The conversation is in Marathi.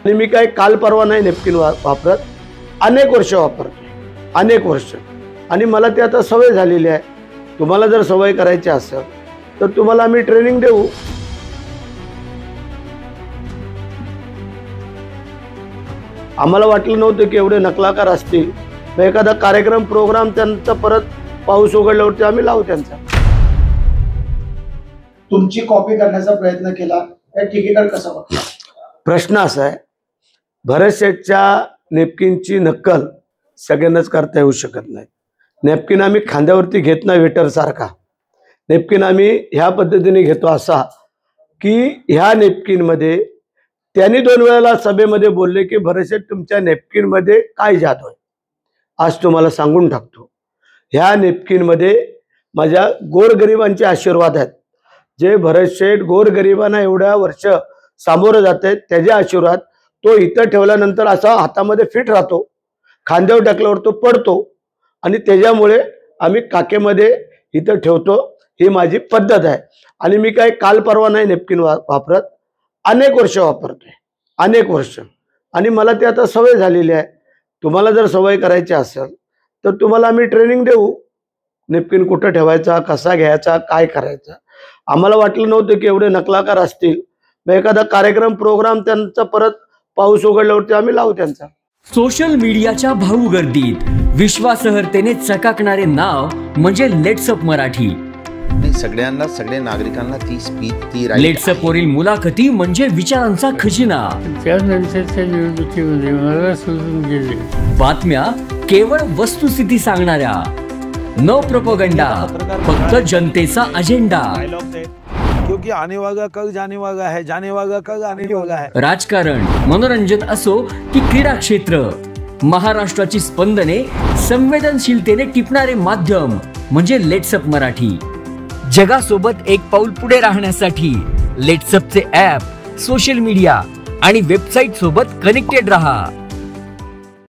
आणि मी काय काल परवा नाही नॅपकिन वापरत, अनेक वर्ष वापरतोय, अनेक वर्ष. आणि मला ते आता सवय झालेली आहे. तुम्हाला जर सवय करायची असेल तर तुम्हाला आम्ही ट्रेनिंग देऊ. आम्हाला वाटलं नव्हतं की एवढे नकलाकार असतील. मग एखादा कार्यक्रम प्रोग्राम त्यांचा परत पाऊस उघडल्यावरती आम्ही लावू त्यांचा. तुमची कॉपी करण्याचा प्रयत्न केला, त्या टीकेकडे कसा बघता? प्रश्न असा आहे, भरत शेठच्या नॅपकिनची नक्कल सगळ्यांनाच करता येऊ शकत नाही. नॅपकिन आम्ही खांद्यावरती घेत नाही वेटर सारखा. नॅपकिन आम्ही ह्या पद्धतीने घेतो असा की ह्या नॅपकिनमध्ये त्यांनी 2 वेळेला सभेमध्ये बोलले की भरत शेठ तुमच्या नॅपकिनमध्ये काय जादू आहे. आज तुम्हाला सांगून टाकतो, ह्या नॅपकिनमध्ये माझ्या गोरगरिबांचे आशीर्वाद आहेत. जे भरत शेठ गोरगरिबांना एवढ्या वर्ष सामोरं जाते त्याचे आशीर्वाद. तो इथं ठेवल्यानंतर असा हातामध्ये फिट राहतो, खांद्यावर टाकल्यावर तो पडतो आणि त्याच्यामुळे आम्ही काकेमध्ये इथं ठेवतो. ही माझी पद्धत आहे. आणि मी काय काल परवा नाही नॅपकिन वापरत, अनेक वर्ष वापरतोय, अनेक वर्ष. आणि मला ते आता सवय झालेली आहे. तुम्हाला जर सवय करायची असेल तर तुम्हाला आम्ही ट्रेनिंग देऊ. नॅपकिन कुठं ठेवायचा, कसा घ्यायचा, काय करायचा. आम्हाला वाटलं नव्हतं की एवढे नकलाकार असतील. मग एखादा कार्यक्रम प्रोग्राम त्यांचा परत पाऊस उघडल्यावरती आम्ही लावू त्यांचा. सोशल मीडियाच्या भाऊ गर्दीत विश्वासार्हतेने चकाकणारे नाव म्हणजे लेट्सअप मराठी. सगळ्यांना, सगळ्या नागरिकांना ती स्पीच, ती लेट्सअप वरील मुलाखती म्हणजे विचारांचा खजिना. त्यानंतरच्या निवडणुकीमध्ये मला सोडून गेले. बातम्या केवळ वस्तुस्थिती सांगणाऱ्या, न प्रोपगंडा, फक्त जनतेचा अजेंडा. क्योंकि आने वाला कल जाने वाला है, जाने वाला कल आने वाला है. राजकारण, मनोरंजन असो की क्रीडा क्षेत्र, महाराष्ट्राची स्पंदने संवेदनशीलतेने टिपणारे माध्यम म्हणजे लेट्सअप मराठी. जगासोबत एक पाऊल पुढे राहण्यासाठी लेट्सअपचे ॲप, सोशल मीडिया आणि वेबसाईट सोबत कनेक्टेड रहा.